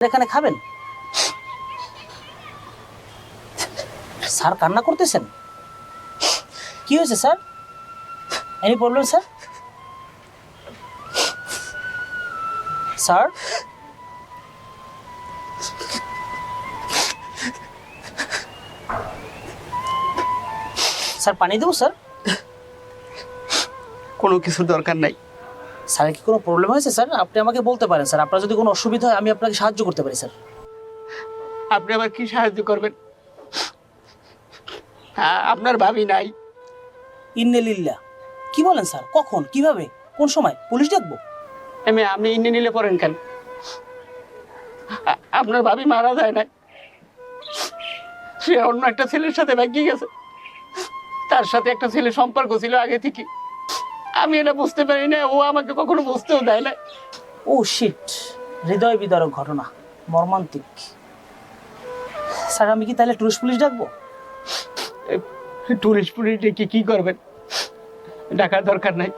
এখানে খাবেন? স্যার কান্না করতেছেন, কি হয়েছে sir? Any problem sir? Sir sir পানি দেবো স্যার? কোনো কিছুর দরকার নাই। স্যার কি কোনো প্রবলেম হয়েছে স্যার? আপনি আমাকে বলতে পারেন স্যার, আপনার যদি কোনো অসুবিধা হয় আমি আপনাকে সাহায্য করতে পারি স্যার। আপনি আবার কি সাহায্য করবেন? আপনার ভাবি নাই? ইন্নেলিল্লাহ, কি বলেন স্যার? কখন, কিভাবে, কোন সময়? পুলিশ ডাকবো? আপনি ইন্নে নিলে পড়েন কেন? আপনার ভাবি মারা যায় না, সে অন্য একটা ছেলের সাথে ভাগিয়ে গেছে। তার সাথে একটা ছেলে সম্পর্ক ছিল আগে থেকে। আমি এটা বুঝতে পারি না, ও আমাকে কখনো বুঝতেও দেয় না। ও শিট, হৃদয় বিদারক ঘটনা, মর্মান্তিক। স্যার আমি কি তাহলে টুরিস্ট পুলিশ ডাকবো? টুরিস্ট পুলিশ ডেকে কি করবেন? ডাকার দরকার নাই।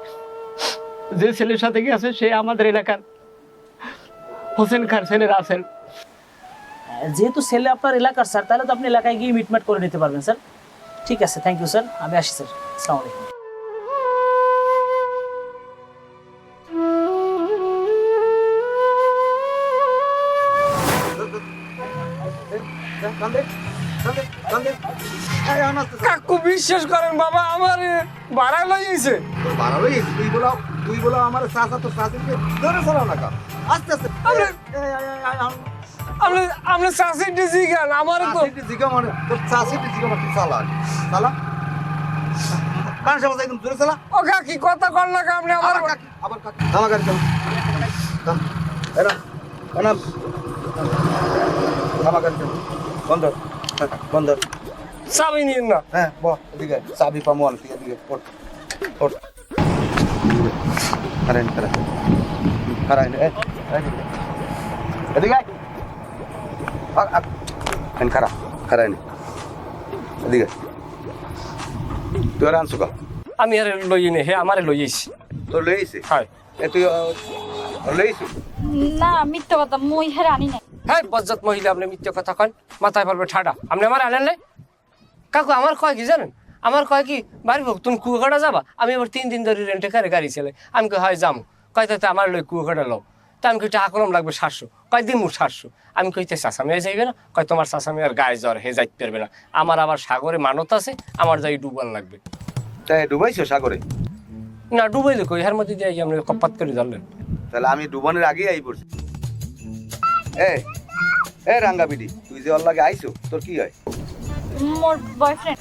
যে ছেলের সাথে গেছে সে আমাদের এলাকার হোসেন খার ছেলে রাসেল। যেহেতু ছেলে আপনার এলাকার স্যার, তাহলে তো আপনি এলাকায় গিয়ে মিটমাট করে নিতে পারবেন স্যার। ঠিক আছে, থ্যাংক ইউ স্যার, আমি আসি স্যার। আসসালামু আলাইকুম। কাকু বিশ্বাস করেন বাবা, আমার ভাড়া লইছে। ভাড়া লইছে? তুই বলো আমার চাচা, তো চাচিকে ধরে চালাও না কাম, আস্তে আস্তে। আপনি চাষি ডিসি কেন আমার তো জিগা মানে তোর চাষি জিগা মানে চালা চালা কান সামনে একদম ধরে চালা। ও কাকি কথা কর না কা, আপনি আমার আবার আমার গাড়ি চালা এরা এনা আমার গাড়ি চালা বন্ধ বন্ধ। চাবি নিন না। হ্যাঁ বল এদিকে, চাবি পামো না, এদিকে ওঠ ওঠ। খারাই খারাই খারাই এদিকে খারা খারাই এদিকে। তুই আর আনছো কা? আমি আর লই নে, হে আমারে লই আইছি। তোর লইছি? হয় তুই লইছি? না মিথ্যা কথা, মই হেরে আনি নাই। হ্যাঁ বজ্জাত মহিলা, আপনি মিথ্যে কথা কন, মাথায় পারবে ঠাডা। আপনি আমার আনেন নাই? কাকু আমার কয় কি জানেন? আমার কয় কি, বাড়ি হোক তুমি কুয়াকাটা যাবা? আমি এবার 3 দিন ধরে রেন্টে কারে গাড়ি ছেলে। আমি কই হয় যাম। কয় তাতে আমার লই কুয়াকাটা লও। তা আমি কই টাকা কলম লাগবে 700। কয় দিমু 700। আমি কইতে চাষামি যাইবে না? কয় তোমার চাষামি আর গায়ে জ্বর, হে যাইতে পারবে না। আমার আবার সাগরে মানত আছে, আমার যাই ডুবান লাগবে। তাই ডুবাইছো সাগরে? না ডুবাইলে কই, এর মধ্যে দিয়ে আমরা কপাত করে ধরলেন। তাহলে আমি ডুবানের আগেই আই পড়ছি। এ রাঙ্গা বিডি, তুই যে ওর লাগে আইছো, তোর কি হয়? মোর বয়ফ্রেন্ড।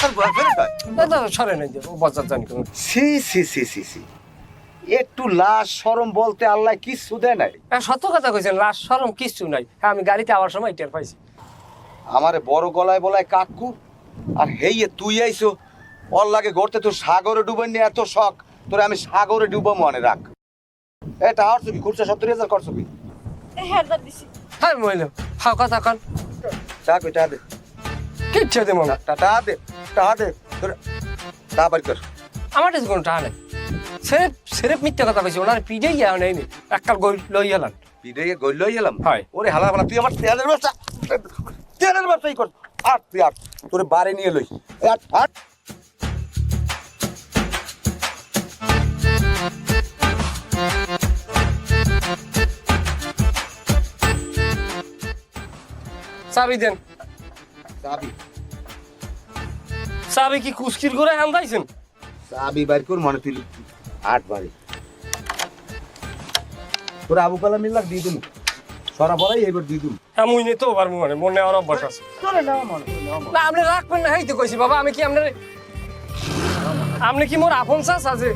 তোর বয়ফ্রেন্ড হয়? দাদা সরে নাই যে ও বজ্জাত জানি কোন। সি সি সি সি সি, একটু লাজ শরম বলতে আল্লাহ কিচ্ছু দেয় নাই। সত্য কথা কইছেন, লাশ শরম কিচ্ছু নাই। হ্যাঁ আমি গাড়িতে আবার সময় টের পাইছি। আমারে বড় গলায় বলায় কাকু, আর হেইয়ে তুই আইছো ওর লাগে গড়তে। তোর সাগরে ডুবেন নিয়ে এত শখ, তোরে আমি সাগরে ডুবো মনে রাখ। এটা আর কি খুচরা 70,000 করছো কি? হ্যাঁ দাদ দিছি। হ্যাঁ মহিলা ফাও কথা কন। চা কই টা দে, কিচ্ছু দে মনে। টা দে তোর টা বাড়ি কর। আমার কাছে কোনো টাকা নেই। সেরেপ সেরেপ মিথ্যে কথা কইছি, ওনার পিঠে গিয়া নেই নি এককাল গই লই গেলাম। পিঠে গই লই এলাম? হয়। ওরে হালা হালা, তুই আমার তেলের ব্যবসায়ী কর। আর তুই আর তোরে বাড়ি নিয়ে লই আর চাবি দেন। চাবি চাবি কি কুস্কির করে আনদাইছেন? চাবি বাইর কর, মনে তুই 8 বাড়ি তোর আবু কালাম মিল্লাক দিয়ে দিমু, সরা পড়াই এবার দিয়ে দিমু। হ্যাঁ মুই নিতেও পারবো, মানে মনে আর অভ্যাস আছে। তোরে নেওয়া মনে না আপনি রাখবেন না, এই তো কইছি বাবা। আমি কি আপনি কি মোর আপন চাষ আছে?